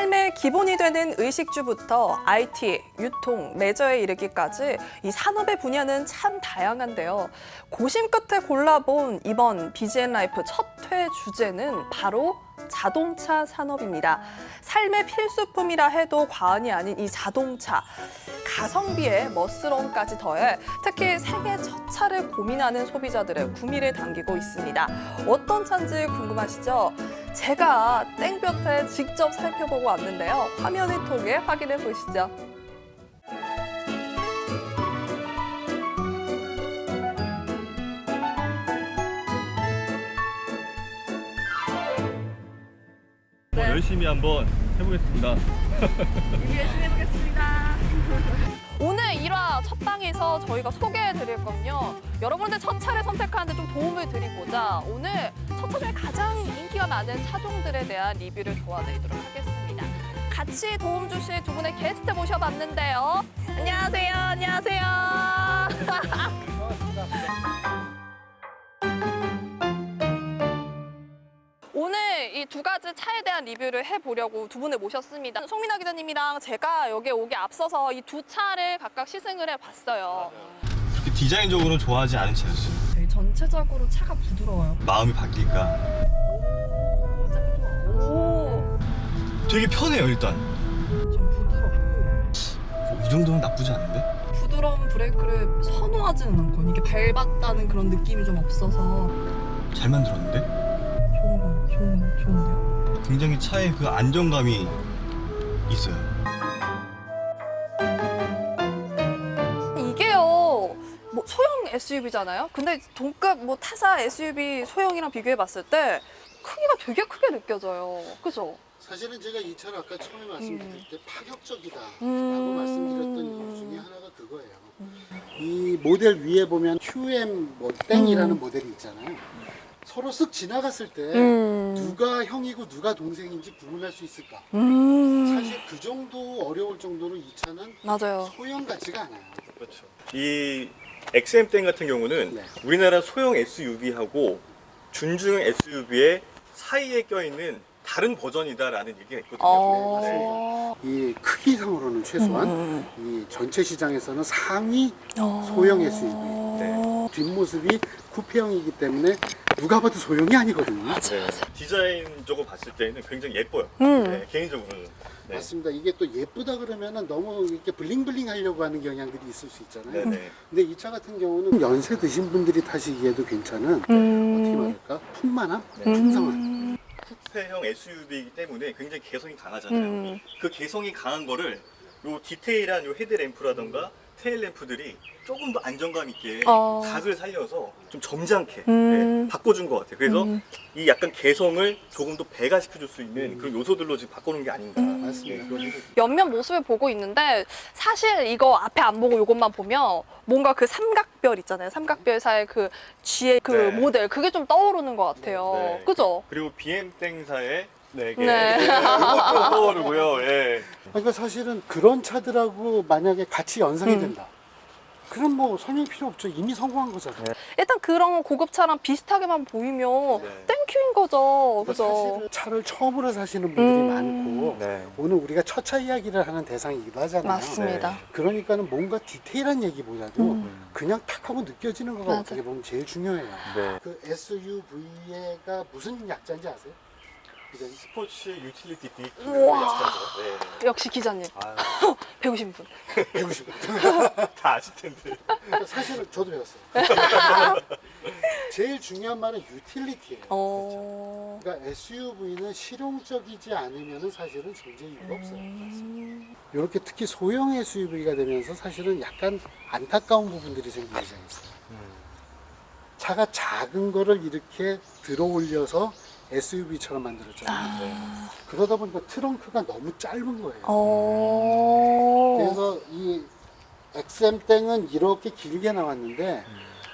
삶의 기본이 되는 의식주부터 IT, 유통, 레저에 이르기까지 이 산업의 분야는 참 다양한데요. 고심 끝에 골라본 이번 BGN 라이프 첫 회 주제는 바로 자동차 산업입니다. 삶의 필수품이라 해도 과언이 아닌 이 자동차. 가성비에 멋스러움까지 더해 특히 생애 첫 차를 고민하는 소비자들의 구미를 당기고 있습니다. 어떤 차인지 궁금하시죠? 제가 땡볕에 직접 살펴보고 왔는데요. 화면을 통해 확인해 보시죠. 열심히 한번 해보겠습니다. 열심히 해보겠습니다. 오늘 1화 첫 방에서 저희가 소개해드릴 건요. 여러분들 첫 차를 선택하는데 좀 도움을 드리고자 오늘 첫 차 중에 가장 인기가 많은 차종들에 대한 리뷰를 도와드리도록 하겠습니다. 같이 도움 주실 두 분의 게스트 모셔봤는데요. 안녕하세요. 안녕하세요. 오늘 이 두 가지 차에 대한 리뷰를 해보려고 두 분을 모셨습니다. 송민아 기자님이랑 제가 여기 오기 앞서서 이 두 차를 각각 시승을 해봤어요. 그렇게 디자인적으로는 좋아하지 않은 차였어요. 되게 전체적으로 차가 부드러워요. 마음이 바뀔까? 오, 되게 편해요 일단. 좀 부드럽고 이 정도면 나쁘지 않은데? 부드러운 브레이크를 선호하지는 않고 이게 밟았다는 그런 느낌이 좀 없어서 잘 만들었는데? 좋은데요? 굉장히 차에 그 안정감이 있어요. 이게요, 뭐 소형 SUV잖아요. 근데 동급 뭐 타사 SUV 소형이랑 비교해봤을 때 크기가 되게 크게 느껴져요. 그죠? 사실은 제가 이 차를 아까 처음에 말씀드릴 때 파격적이다라고 말씀드렸던 이유 중에 하나가 그거예요. 이 모델 위에 보면 QM 뭐 땡이라는 모델이 있잖아요. 서로 쓱 지나갔을 때 누가 형이고 누가 동생인지 구분할 수 있을까? 사실 그 정도 어려울 정도로 이 차는 맞아요. 소형 같지가 않아요. 그렇죠. 이 XM10 같은 경우는 네. 우리나라 소형 SUV하고 준중형 SUV의 사이에 껴있는 다른 버전이다라는 얘기가 있거든요. 네, 이 크기상으로는 최소한 이 전체 시장에서는 상위 소형 SUV. 네. 뒷모습이 쿠페형이기 때문에 누가 봐도 소형이 아니거든요. 네. 디자인적으로 봤을 때는 굉장히 예뻐요. 네, 개인적으로는. 네. 맞습니다. 이게 또 예쁘다 그러면은 너무 이렇게 블링블링 하려고 하는 경향들이 있을 수 있잖아요. 네네. 근데 이 차 같은 경우는 연세 드신 분들이 타시기에도 괜찮은 어떻게 말할까? 풍만함, 풍성함. 쿠페형 SUV이기 때문에 굉장히 개성이 강하잖아요. 그 개성이 강한 거를 요 디테일한 요 헤드램프라던가 테일램프들이 조금 더 안정감 있게 각을 살려서 좀 점잖게 네, 바꿔준 것 같아요. 그래서 이 약간 개성을 조금 더 배가시켜줄 수 있는 그런 요소들로 지금 바꿔놓은 게 아닌가. 맞습니다. 네, 그런 생각이 옆면 모습을 보고 있는데 사실 이거 앞에 안 보고 이것만 보면 뭔가 그 삼각별 있잖아요. 삼각별 사이 그 G의 그 네. 모델 그게 좀 떠오르는 것 같아요. 네. 그죠? 그리고 BM 땡사의 네, 네. 이것도 떠오르고요. 예. 그러니까 사실은 그런 차들하고 만약에 같이 연상이 된다. 그럼 뭐 설명 필요 없죠. 이미 성공한 거잖아요. 일단 그런 고급차랑 비슷하게만 보이면 네. 땡큐인 거죠. 그죠? 사실은 차를 처음으로 사시는 분들이 많고 네. 오늘 우리가 첫 차 이야기를 하는 대상이기도 하잖아요. 맞습니다. 그러니까는 뭔가 디테일한 얘기보다도 그냥 탁 하고 느껴지는 거가 맞아. 어떻게 보면 제일 중요해요. 네. 그 SUV가 무슨 약자인지 아세요? 스포츠 유틸리티 비클 우와. 네. 역시 기자님 아유, 배우신 분. 배우시고. 다 아실 텐데. 사실은 저도 배웠어요. 제일 중요한 말은 유틸리티예요. 그러니까 SUV는 실용적이지 않으면 사실은 존재 이유가 없어요. 이렇게 특히 소형 SUV가 되면서 사실은 약간 안타까운 부분들이 생기기 시작했어요. 차가 작은 거를 이렇게 들어 올려서 SUV처럼 만들었잖아요. 그러다 보니까 트렁크가 너무 짧은 거예요. 그래서 이 XM10은 이렇게 길게 나왔는데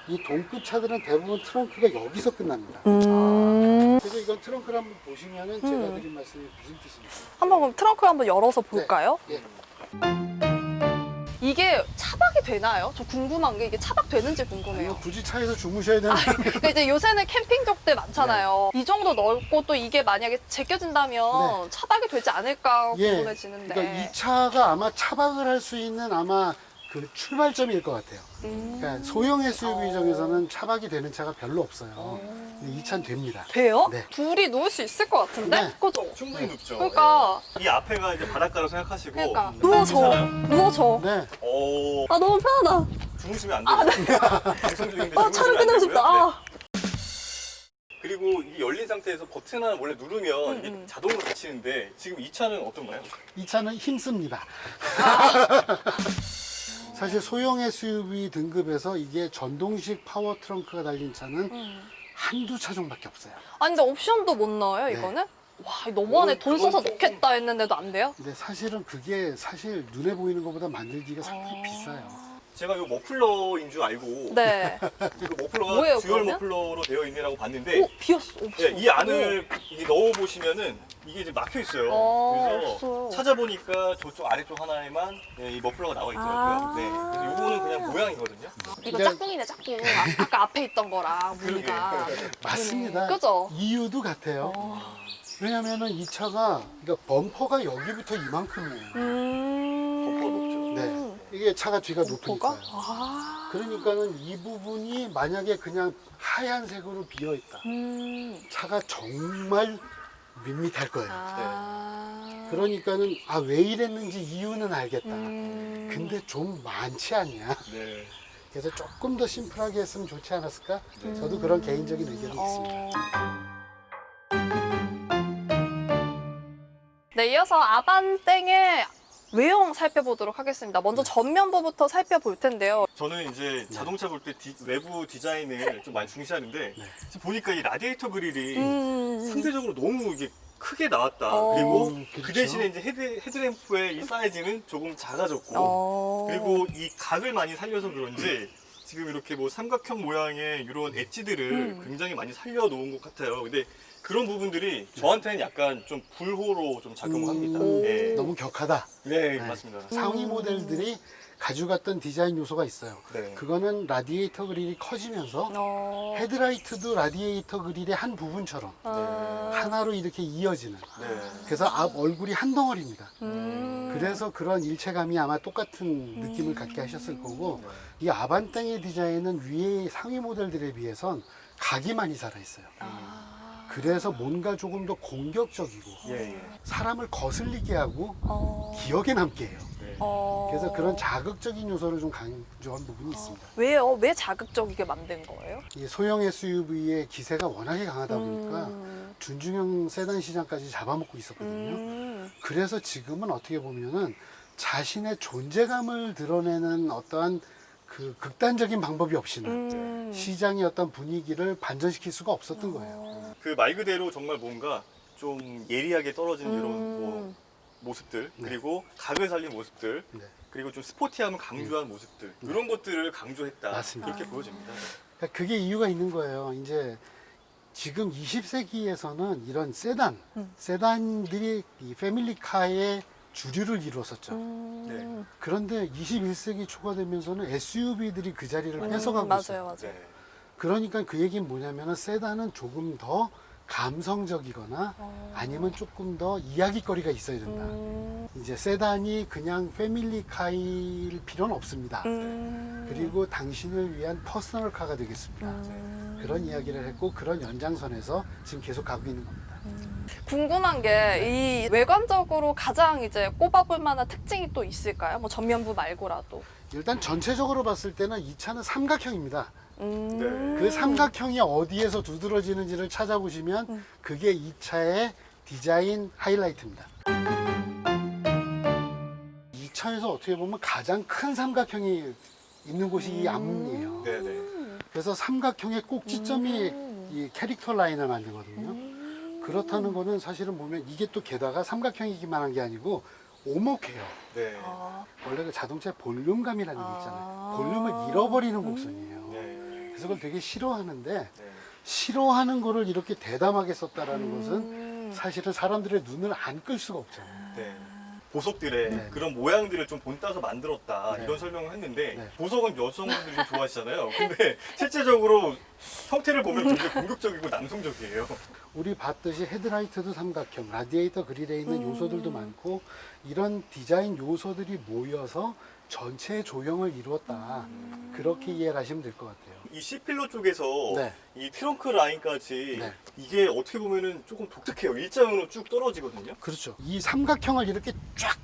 이 동급 차들은 대부분 트렁크가 여기서 끝납니다. 그래서 이건 트렁크를 한번 보시면은 제가 드린 말씀이 무슨 뜻인지. 한번 그럼 트렁크를 한번 열어서 볼까요? 예. 이게 차박이 되나요? 저 궁금한 게 이게 차박되는지 궁금해요. 굳이 차에서 주무셔야 되는 그러니까 이제 요새는 캠핑족들 많잖아요. 이 정도 넓고 또 이게 만약에 제껴진다면 차박이 되지 않을까 궁금해지는데. 그러니까 이 차가 아마 차박을 할 수 있는 아마 그 출발점일 것 같아요. 그러니까 소형 SUV 중에서는 차박이 되는 차가 별로 없어요. 근데 이 차는 됩니다. 돼요? 네. 둘이 누울 수 있을 것 같은데? 네. 그죠? 충분히 높죠. 그러니까. 이 앞에가 이제 바닷가로 생각하시고. 그러니까 누워줘. 누워줘. 네. 오, 아 너무 편하다. 주무시면 안 돼요. 방송 중인데 아 촬영 주무시면 안 끝내고 되고요. 싶다. 네. 아. 그리고 이 열린 상태에서 버튼을 원래 누르면 이게 음. 자동으로 닫히는데 지금 이 차는 어떤가요? 이 차는 힘씁니다. 사실 소형 SUV 등급에서 이게 전동식 파워 트렁크가 달린 차는 한두 차 정도밖에 없어요. 아니 근데 옵션도 못 넣어요 네. 이거는? 와 너무하네. 돈 써서 넣겠다 했는데도 안 돼요? 근데 사실은 그게 사실 눈에 보이는 것보다 만들기가 상당히 비싸요. 제가 이 머플러인 줄 알고 네. 그 머플러가 뭐예요, 듀얼 그러면? 머플러로 되어 있느라고 봤는데 오 비었어. 없어. 이 안을 이게 넣어 보시면은 이게 이제 막혀 있어요. 그래서 없어요. 찾아보니까 저쪽 아래쪽 하나에만 이 머플러가 나와 있더라고요. 네. 그래서 이거는 그냥 모양이거든요. 이거 그러니까- 짝꿍이네 짝꿍. 아까 앞에 있던 거랑 무늬가. 맞습니다. 그죠? 이유도 같아요. 왜냐면은 이 차가 그러니까 범퍼가 여기부터 이만큼이에요. 범퍼가 높죠. 네. 이게 차가 뒤가 범퍼가? 높으니까요. 아. 그러니까는 이 부분이 만약에 그냥 하얀색으로 비어 있다. 차가 정말 밋밋할 거예요. 아. 그러니까는 아 왜 이랬는지 이유는 알겠다. 음. 근데 좀 많지 않냐. 네. 그래서 조금 더 심플하게 했으면 좋지 않았을까? 저도 그런 개인적인 의견이 있습니다. 네, 이어서 아반땡의 외형 살펴보도록 하겠습니다. 먼저 전면부부터 살펴볼 텐데요. 저는 이제 자동차 볼 때 외부 디자인을 좀 많이 중시하는데 지금 보니까 이 라디에이터 그릴이 상대적으로 너무 이게 크게 나왔다. 그리고 그 그렇죠. 대신에 이제 헤드램프의 이 사이즈는 조금 작아졌고 그리고 이 각을 많이 살려서 그런지 지금 이렇게 뭐 삼각형 모양의 이런 엣지들을 굉장히 많이 살려놓은 것 같아요. 근데 그런 부분들이 저한테는 약간 좀 불호로 좀 작용합니다. 네. 너무 격하다. 네, 네. 맞습니다. 상위 모델들이 가져갔던 디자인 요소가 있어요. 네. 그거는 라디에이터 그릴이 커지면서 헤드라이트도 라디에이터 그릴의 한 부분처럼 하나로 이렇게 이어지는. 네. 그래서 앞 얼굴이 한 덩어리입니다. 그래서 그런 일체감이 아마 똑같은 느낌을 갖게 하셨을 거고 이 아반땡의 디자인은 위에 상위 모델들에 비해선 각이 많이 살아있어요. 그래서 뭔가 조금 더 공격적이고 예, 예. 사람을 거슬리게 하고 기억에 남게 해요. 네. 그래서 그런 자극적인 요소를 좀 강조한 부분이 있습니다. 왜요? 왜 자극적이게 만든 거예요? 이 소형 SUV의 기세가 워낙에 강하다 보니까 준중형 세단 시장까지 잡아먹고 있었거든요. 그래서 지금은 어떻게 보면은 자신의 존재감을 드러내는 어떠한 그 극단적인 방법이 없이는 시장의 어떤 분위기를 반전시킬 수가 없었던 거예요. 그 말 그대로 정말 뭔가 좀 예리하게 떨어지는 이런 뭐 모습들 네. 그리고 각을 살린 모습들 네. 그리고 좀 스포티함을 강조한 모습들 이런 것들을 강조했다. 맞습니다. 그렇게 보여집니다. 그러니까 그게 이유가 있는 거예요. 이제 지금 20세기에서는 이런 세단들이 이 패밀리카의 주류를 이루었었죠. 네. 그런데 21세기 초가 되면서는 SUV들이 그 자리를 뺏어가고 맞아요, 있어요. 맞아요. 네. 그러니까 그 얘기는 뭐냐면은 세단은 조금 더 감성적이거나 아니면 조금 더 이야기거리가 있어야 된다. 이제 세단이 그냥 패밀리카일 필요는 없습니다. 그리고 당신을 위한 퍼스널카가 되겠습니다. 그런 이야기를 했고 그런 연장선에서 지금 계속 가고 있는 겁니다. 궁금한 게 이 외관적으로 가장 이제 꼽아볼 만한 특징이 또 있을까요? 뭐 전면부 말고라도. 일단 전체적으로 봤을 때는 이 차는 삼각형입니다. 네. 그 삼각형이 어디에서 두드러지는지를 찾아보시면 그게 이 차의 디자인 하이라이트입니다. 이 차에서 어떻게 보면 가장 큰 삼각형이 있는 곳이 이 앞문이에요. 네, 네. 그래서 삼각형의 꼭지점이 이 캐릭터 라인을 만들거든요. 그렇다는 거는 사실은 보면 이게 또 게다가 삼각형이기만 한 게 아니고 오목해요. 네. 원래 그 자동차의 볼륨감이라는 게 있잖아요. 볼륨을 잃어버리는 곡선이에요. 네. 그래서 그걸 되게 싫어하는데 네. 싫어하는 거를 이렇게 대담하게 썼다라는 것은 사실은 사람들의 눈을 안 끌 수가 없잖아요. 네. 보석들의 네. 그런 모양들을 좀 본따서 만들었다 네. 이런 설명을 했는데 네. 보석은 여성분들이 좀 좋아하시잖아요. 근데 실제적으로 형태를 보면 굉장히 공격적이고 남성적이에요. 우리 봤듯이 헤드라이트도 삼각형, 라디에이터 그릴에 있는 요소들도 많고 이런 디자인 요소들이 모여서 전체의 조형을 이루었다. 그렇게 이해를 하시면 될 것 같아요. 이 C필러 쪽에서 네. 이 트렁크 라인까지 네. 이게 어떻게 보면은 조금 독특해요. 일자형으로 쭉 떨어지거든요. 그렇죠. 이 삼각형을 이렇게 쫙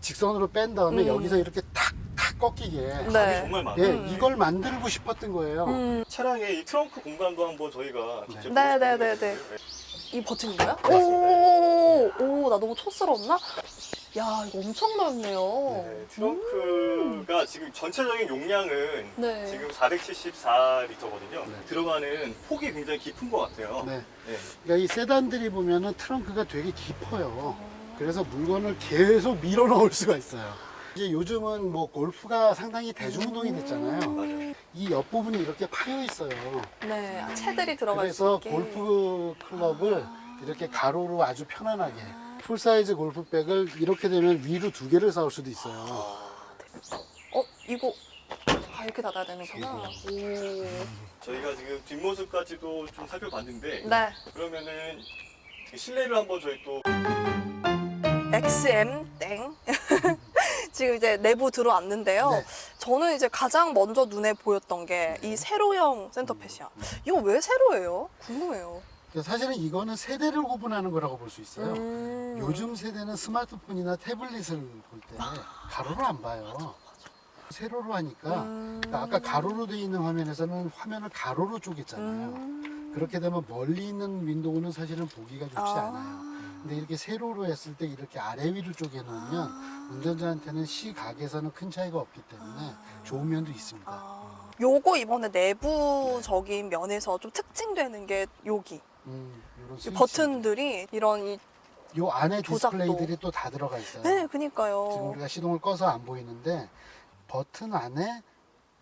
직선으로 뺀 다음에 여기서 이렇게 탁탁 꺾이게. 각이 네. 정말 많아요. 예, 이걸 만들고 싶었던 거예요. 차량의 이 트렁크 공간도 한번 저희가 직접 네, 네, 네, 네. 이 버튼인가요? 오, 나 너무 촌스러웠나? 야, 이거 엄청 넓네요. 네, 트렁크가 지금 전체적인 용량은 네. 지금 474리터거든요. 네. 들어가는 폭이 굉장히 깊은 것 같아요. 네. 네. 그러니까 이 세단들이 보면은 트렁크가 되게 깊어요. 그래서 물건을 계속 밀어 넣을 수가 있어요. 이제 요즘은 뭐 골프가 상당히 대중운동이 됐잖아요. 맞아요. 이 옆부분이 이렇게 파여 있어요. 네, 채들이 들어갈 수 그래서 있게. 골프 클럽을 이렇게 가로로 아주 편안하게 풀사이즈 골프백을 이렇게 되면 위로 2개를 쌓을 수도 있어요. 이거 이렇게 닫아야 되는구나. 오. 저희가 지금 뒷모습까지도 좀 살펴봤는데 네, 그러면은 실내를 한번 저희 또 XM 땡. 지금 이제 내부 들어왔는데요. 네. 저는 이제 가장 먼저 눈에 보였던 게 이 세로형 센터펫이야. 이거 왜 세로예요? 궁금해요. 사실은 이거는 세대를 구분하는 거라고 볼 수 있어요. 음. 요즘 세대는 스마트폰이나 태블릿을 볼 때 가로로 안 봐요. 세로로 하니까 그러니까 아까 가로로 되어 있는 화면에서는 화면을 가로로 쪼갰잖아요. 그렇게 되면 멀리 있는 윈도우는 사실은 보기가 좋지 않아요. 근데 이렇게 세로로 했을 때 이렇게 아래 위로 쪼개 놓으면 운전자한테는 시각에서는 큰 차이가 없기 때문에 좋은 면도 있습니다. 요거 이번에 내부적인 면에서 좀 특징되는 게 여기 요런 이 스위치. 버튼들이 이런 이 요 안에 조작도. 디스플레이들이 또 다 들어가 있어요. 네, 지금 그니까요. 우리가 시동을 꺼서 안 보이는데 버튼 안에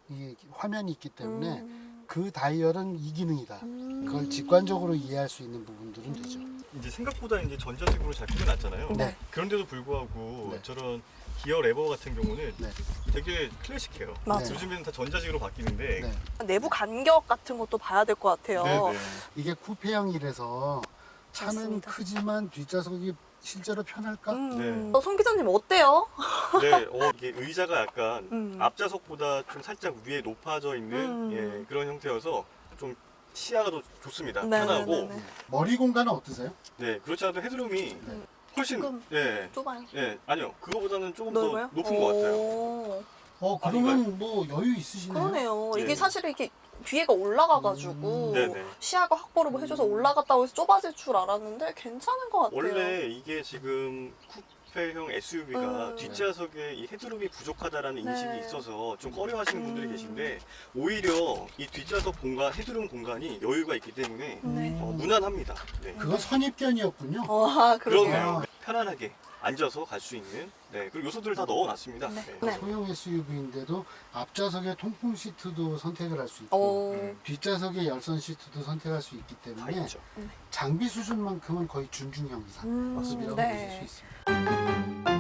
이 화면이 있기 때문에 그 다이얼은 이 기능이다. 그걸 직관적으로 이해할 수 있는 부분들은 되죠. 이제 생각보다 이제 전자식으로 잘 꾸며놨잖아요. 네. 그런데도 불구하고 네. 저런 기어 레버 같은 경우는 네. 되게 클래식해요. 맞아. 요즘에는 다 전자식으로 바뀌는데 네. 내부 간격 같은 것도 봐야 될 것 같아요. 네네. 이게 쿠페형이라서 차는 맞습니다. 크지만 뒷좌석이 실제로 편할까? 네. 송 기자님 어때요? 네, 이게 의자가 약간 음. 앞좌석보다 좀 살짝 위에 높아져 있는 예, 그런 형태여서 좀 시야가 더 좋습니다. 네, 편하고 네, 네, 네. 머리 공간은 어떠세요? 네, 그렇지 않아도 헤드룸이 훨씬 조금 예, 좁아요. 예, 아니요, 그거보다는 조금 넓어요? 더 높은 것 같아요. 오, 그러면 뭐 여유 있으시네요. 그러네요. 네. 이게 사실 이렇게 뒤에가 올라가가지고 네네. 시야가 확보를 뭐 해줘서 올라갔다고 해서 좁아질 줄 알았는데 괜찮은 것 같아요. 원래 이게 지금 쿠페형 SUV가 음. 뒷좌석에 이 헤드룸이 부족하다라는 네. 인식이 있어서 좀 꺼려하시는 분들이 계신데 오히려 이 뒷좌석 공간, 헤드룸 공간이 여유가 있기 때문에 네. 무난합니다. 네. 그건 선입견이었군요. 그러네요. 그렇네요. 편안하게 앉아서 갈 수 있는 네, 그리고 요소들을 다 넣어놨습니다. 네. 네. 네. 소형 SUV인데도 앞좌석에 통풍 시트도 선택을 할 수 있고 오, 뒷좌석에 열선 시트도 선택할 수 있기 다 때문에 있죠. 장비 수준만큼은 거의 준중형 이상 모습이라고 네. 보실 수 있습니다.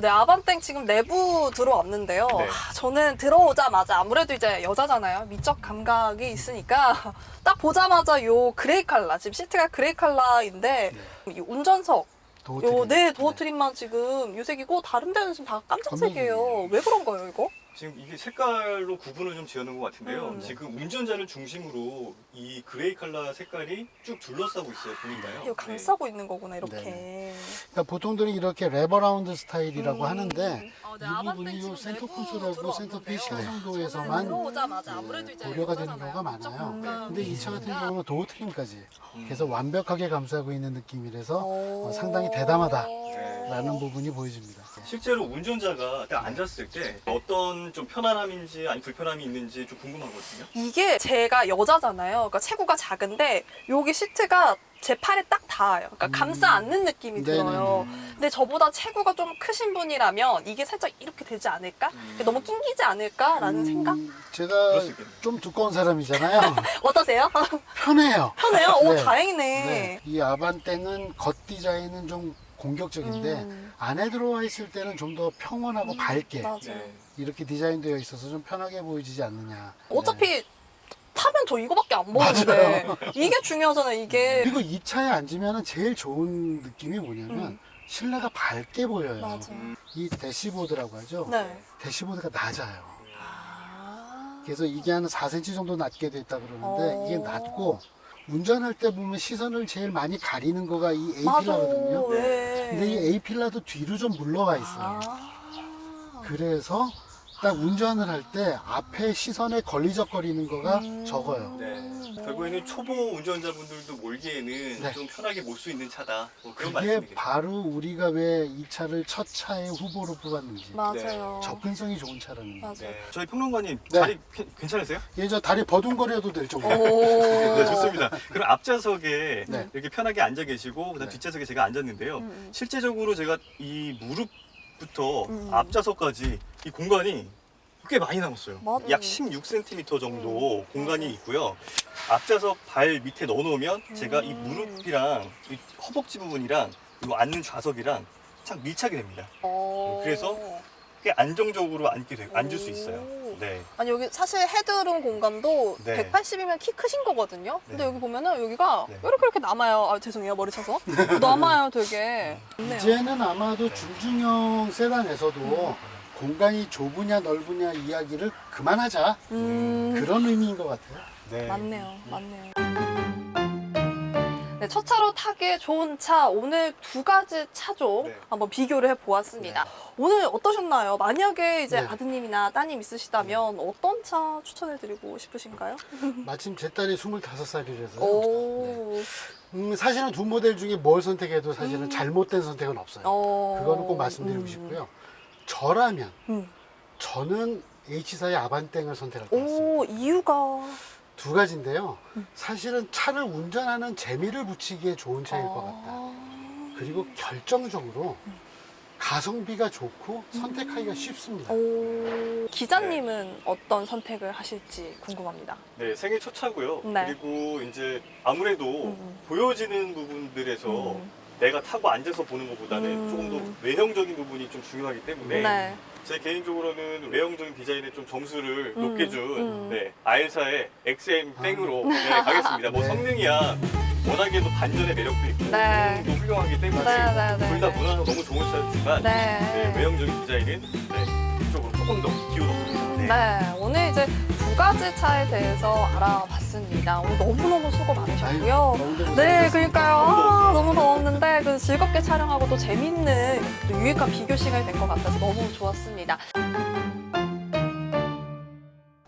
네, 아반땡 지금 내부 들어왔는데요. 네. 저는 들어오자마자 아무래도 이제 여자잖아요. 미적 감각이 있으니까 딱 보자마자 요 그레이 컬러, 지금 시트가 그레이 컬러인데 이 운전석, 도어 트림. 네, 도어 트림만 지금 요 색이고 다른 데는 지금 다 깜짝색이에요. 검정색이에요. 왜 그런 거예요, 이거? 지금 이게 색깔로 구분을 좀 지어놓은 것 같은데요. 네. 지금 운전자를 중심으로 이 그레이 컬러 색깔이 쭉 둘러싸고 있어요. 보인가요? 이거 감싸고 있는 거구나, 이렇게. 네. 그러니까 보통들은 이렇게 레버라운드 스타일이라고 하는데 네, 이 부분이 요 센터 콘솔하고 센터 페시아 정도에서만 들어오자마자 아무래도 이제 고려가 되는 경우가 많아요. 근데 이 차 같은 경우는 도어 트림까지 그래서 완벽하게 감싸고 있는 느낌이라서 상당히 대담하다라는 부분이 보여집니다. 실제로 운전자가 딱 앉았을 때 어떤 좀 편안함인지 아니 불편함이 있는지 좀 궁금하거든요. 이게 제가 여자잖아요. 그러니까 체구가 작은데 여기 시트가 제 팔에 딱 닿아요. 그러니까 감싸 안는 느낌이 네네네. 들어요. 근데 저보다 체구가 좀 크신 분이라면 이게 살짝 이렇게 되지 않을까? 너무 낑기지 않을까라는 생각? 제가 그럴 수 있겠네요. 좀 두꺼운 사람이잖아요. 어떠세요? 편해요. 편해요? 오, 네. 다행이네. 네. 이 아반떼는 겉 디자인은 좀 공격적인데 안에 들어와 있을 때는 좀 더 평온하고 밝게 맞아요. 네. 이렇게 디자인되어 있어서 좀 편하게 보이지 않느냐. 어차피 타면 저 이거밖에 안 보이는데 이게 중요하잖아요. 이게. 그리고 이 차에 앉으면 제일 좋은 느낌이 뭐냐면 실내가 밝게 보여요. 맞아. 이 대시보드라고 하죠. 네. 대시보드가 낮아요. 아. 그래서 이게 한 4cm 정도 낮게 됐다 그러는데 이게 어. 낮고 운전할 때 보면 시선을 제일 많이 가리는 거가 이 맞아. A필라거든요. 네. 근데 이 A필라도 뒤로 좀 물러와 있어요. 아. 그래서 딱 운전을 할 때 앞에 시선에 걸리적거리는 거가 적어요. 네. 결국에는 초보 운전자분들도 몰기에는 네. 좀 편하게 몰 수 있는 차다. 뭐 그런 그게 말씀이겠죠. 바로 우리가 왜 이 차를 첫 차의 후보로 뽑았는지 맞아요. 접근성이 좋은 차라는 거. 맞아. 네. 저희 평론가님 네. 자리 괜찮으세요? 예, 저 다리 버둥거려도 될 정도. 오. 네, 좋습니다. 그럼 앞좌석에 네. 이렇게 편하게 앉아 계시고 그다음 네. 뒷좌석에 제가 앉았는데요. 실제적으로 제가 이 무릎부터 앞좌석까지 이 공간이 꽤 많이 남았어요. 맞아요. 약 16cm 정도 공간이 있고요. 앞좌석 발 밑에 넣어놓으면 제가 이 무릎이랑 이 허벅지 부분이랑 그리고 앉는 좌석이랑 참 밀착이 됩니다. 어. 그래서 꽤 안정적으로 앉을 수 오. 있어요. 네. 아니 여기 사실 헤드룸 공간도 네. 180이면 키 크신 거거든요. 근데 네. 여기 보면은 여기가 네. 이렇게 남아요. 아 죄송해요 머리 쳐서 남아요 되게. 좋네요. 이제는 아마도 중중형 세단에서도 공간이 좁으냐 넓으냐 이야기를 그만하자. 그런 의미인 것 같아요. 네. 맞네요. 네, 첫 차로 타기에 좋은 차 오늘 두 가지 차종 네. 한번 비교를 해보았습니다. 오늘 어떠셨나요? 만약에 이제 네. 아드님이나 따님 있으시다면 어떤 차 추천해드리고 싶으신가요? 마침 제 딸이 25살이라서 오. 사실은 두 모델 중에 뭘 선택해도 사실은 잘못된 선택은 없어요. 그거는 꼭 말씀드리고 싶고요. 저라면 저는 H사의 아반땡을 선택할 것 같습니다. 오, 이유가. 두 가지인데요. 사실은 차를 운전하는 재미를 붙이기에 좋은 차일 것 같다. 그리고 결정적으로 가성비가 좋고 선택하기가 쉽습니다. 오, 기자님은 어떤 선택을 하실지 궁금합니다. 네, 생애 첫 차고요. 네. 그리고 이제 아무래도 보여지는 부분들에서 내가 타고 앉아서 보는 것보다는 조금 더 외형적인 부분이 좀 중요하기 때문에 네. 제 개인적으로는 외형적인 디자인에 좀 점수를 높게 준 네, 아일사의 XM 땡으로 네, 가겠습니다. 뭐 네. 성능이야 워낙에도 반전의 매력도 있고 네. 성능도 훌륭하기 때문에 네, 네, 둘 다 네. 무난하고 너무 좋은 차지만 네. 외형적인 디자인은 이쪽으로 조금 더 기울었습니다. 네, 오늘 이제 두 가지 차에 대해서 알아봤습니다. 오늘 너무너무 수고 많으셨고요. 너무 너무 네, 잘하셨습니다. 그러니까요. 너무 더웠는데 그 즐겁게 촬영하고 또 재밌는 또 유익한 비교 시간이 된 것 같아서 너무 좋았습니다.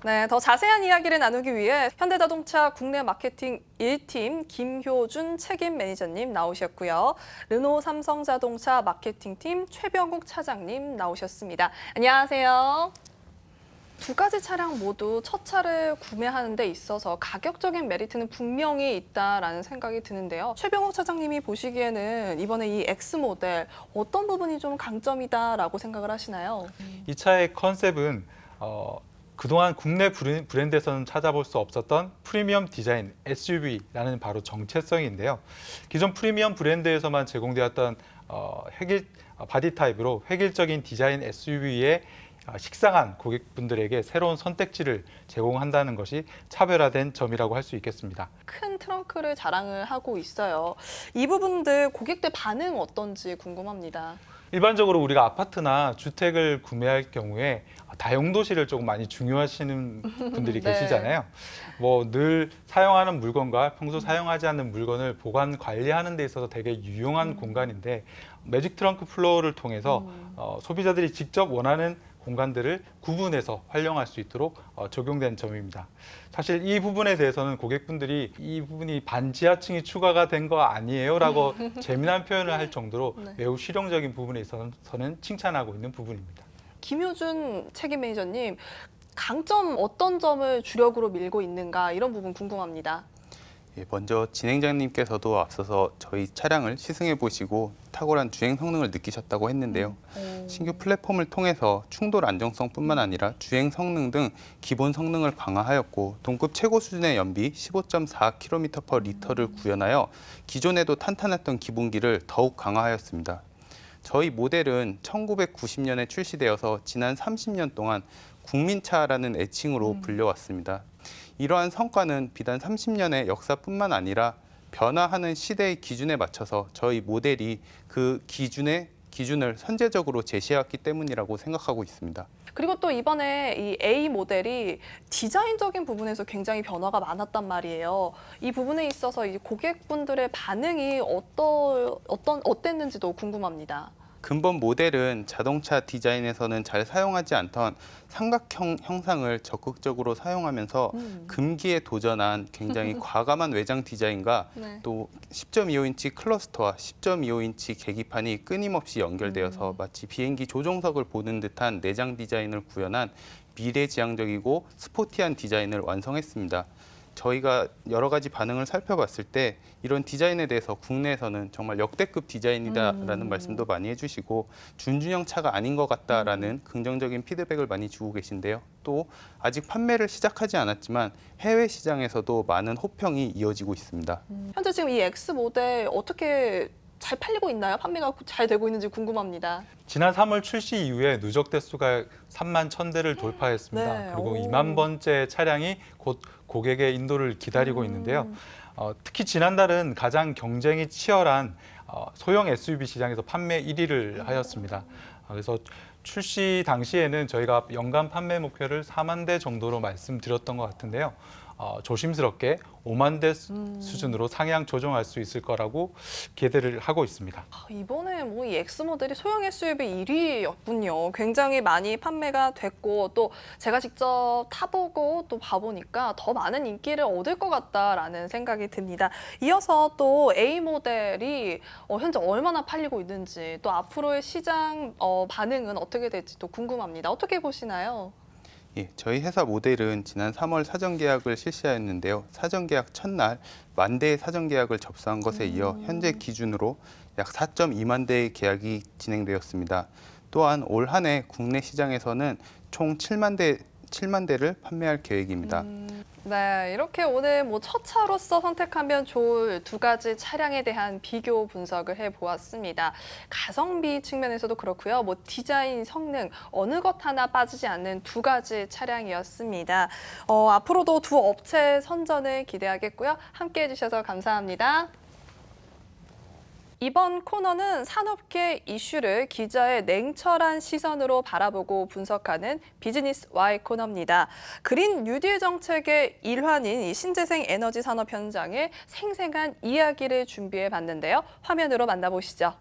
네, 더 자세한 이야기를 나누기 위해 현대자동차 국내 마케팅 1팀 김효준 책임 매니저님 나오셨고요. 르노 삼성자동차 마케팅팀 최병욱 차장님 나오셨습니다. 안녕하세요. 두 가지 차량 모두 첫 차를 구매하는 데 있어서 가격적인 메리트는 분명히 있다라는 생각이 드는데요. 최병욱 차장님이 보시기에는 이번에 이 X모델 어떤 부분이 좀 강점이다라고 생각을 하시나요? 이 차의 컨셉은 그동안 국내 브랜드에서는 찾아볼 수 없었던 프리미엄 디자인 SUV라는 바로 정체성인데요. 기존 프리미엄 브랜드에서만 제공되었던 바디 타입으로 획일적인 디자인 SUV에 식상한 고객분들에게 새로운 선택지를 제공한다는 것이 차별화된 점이라고 할 수 있겠습니다. 큰 트렁크를 자랑을 하고 있어요. 이 부분들 고객들 반응 어떤지 궁금합니다. 일반적으로 우리가 아파트나 주택을 구매할 경우에 다용도실을 조금 많이 중요하시는 분들이 네. 계시잖아요. 뭐 늘 사용하는 물건과 평소 사용하지 않는 물건을 보관 관리하는 데 있어서 되게 유용한 공간인데 매직 트렁크 플로어를 통해서 소비자들이 직접 원하는 공간들을 구분해서 활용할 수 있도록 적용된 점입니다. 사실 이 부분에 대해서는 고객분들이 이 부분이 반지하층이 추가가 된 거 아니에요? 라고 재미난 표현을 할 정도로 네. 매우 실용적인 부분에 있어서는 칭찬하고 있는 부분입니다. 김효준 책임 매니저님, 강점 어떤 점을 주력으로 밀고 있는가 이런 부분 궁금합니다. 예, 먼저 진행자님께서도 앞서서 저희 차량을 시승해 보시고 탁월한 주행 성능을 느끼셨다고 했는데요. 신규 플랫폼을 통해서 충돌 안정성뿐만 아니라 주행 성능 등 기본 성능을 강화하였고 동급 최고 수준의 연비 15.4km/L를 구현하여 기존에도 탄탄했던 기본기를 더욱 강화하였습니다. 저희 모델은 1990년에 출시되어서 지난 30년 동안 국민차라는 애칭으로 불려왔습니다. 이러한 성과는 비단 30년의 역사뿐만 아니라 변화하는 시대의 기준에 맞춰서 저희 모델이 그 기준을 선제적으로 제시해왔기 때문이라고 생각하고 있습니다. 그리고 또 이번에 이 A 모델이 디자인적인 부분에서 굉장히 변화가 많았단 말이에요. 이 부분에 있어서 이 고객분들의 반응이 어땠는지도 궁금합니다. 근본 모델은 자동차 디자인에서는 잘 사용하지 않던 삼각형 형상을 적극적으로 사용하면서 금기에 도전한 굉장히 과감한 외장 디자인과 네. 또 10.25인치 클러스터와 10.25인치 계기판이 끊임없이 연결되어서 마치 비행기 조종석을 보는 듯한 내장 디자인을 구현한 미래지향적이고 스포티한 디자인을 완성했습니다. 저희가 여러 가지 반응을 살펴봤을 때 이런 디자인에 대해서 국내에서는 정말 역대급 디자인이다라는 말씀도 많이 해주시고 준준형 차가 아닌 것 같다라는 긍정적인 피드백을 많이 주고 계신데요. 또 아직 판매를 시작하지 않았지만 해외 시장에서도 많은 호평이 이어지고 있습니다. 현재 지금 이 X 모델 어떻게 잘 팔리고 있나요? 판매가 잘 되고 있는지 궁금합니다. 지난 3월 출시 이후에 누적 대수가 3만 1,000대를 돌파했습니다. 네, 그리고 오. 2만 번째 차량이 곧 고객의 인도를 기다리고 있는데요. 특히 지난달은 가장 경쟁이 치열한 소형 SUV 시장에서 판매 1위를 하였습니다. 그래서 출시 당시에는 저희가 연간 판매 목표를 4만 대 정도로 말씀드렸던 것 같은데요. 조심스럽게 5만 대 수준으로 상향 조정할 수 있을 거라고 기대를 하고 있습니다. 이번에 뭐 이 X 모델이 소형 SUV 1위였군요. 굉장히 많이 판매가 됐고 또 제가 직접 타보고 또 봐보니까 더 많은 인기를 얻을 것 같다라는 생각이 듭니다. 이어서 또 A 모델이 현재 얼마나 팔리고 있는지 또 앞으로의 시장 반응은 어떻게 될지 또 궁금합니다. 어떻게 보시나요? 예, 저희 회사 모델은 지난 3월 사전 계약을 실시하였는데요. 사전 계약 첫날 1만 대의 사전 계약을 접수한 것에 이어 현재 기준으로 약 4.2만 대의 계약이 진행되었습니다. 또한 올 한 해 국내 시장에서는 총 7만 대를 판매할 계획입니다. 네, 이렇게 오늘 뭐 첫 차로서 선택하면 좋을 두 가지 차량에 대한 비교 분석을 해보았습니다. 가성비 측면에서도 그렇고요. 뭐 디자인, 성능 어느 것 하나 빠지지 않는 두 가지 차량이었습니다. 앞으로도 두 업체 선전을 기대하겠고요. 함께해 주셔서 감사합니다. 이번 코너는 산업계 이슈를 기자의 냉철한 시선으로 바라보고 분석하는 비즈니스 Y 코너입니다. 그린 뉴딜 정책의 일환인 이 신재생 에너지 산업 현장의 생생한 이야기를 준비해 봤는데요. 화면으로 만나보시죠.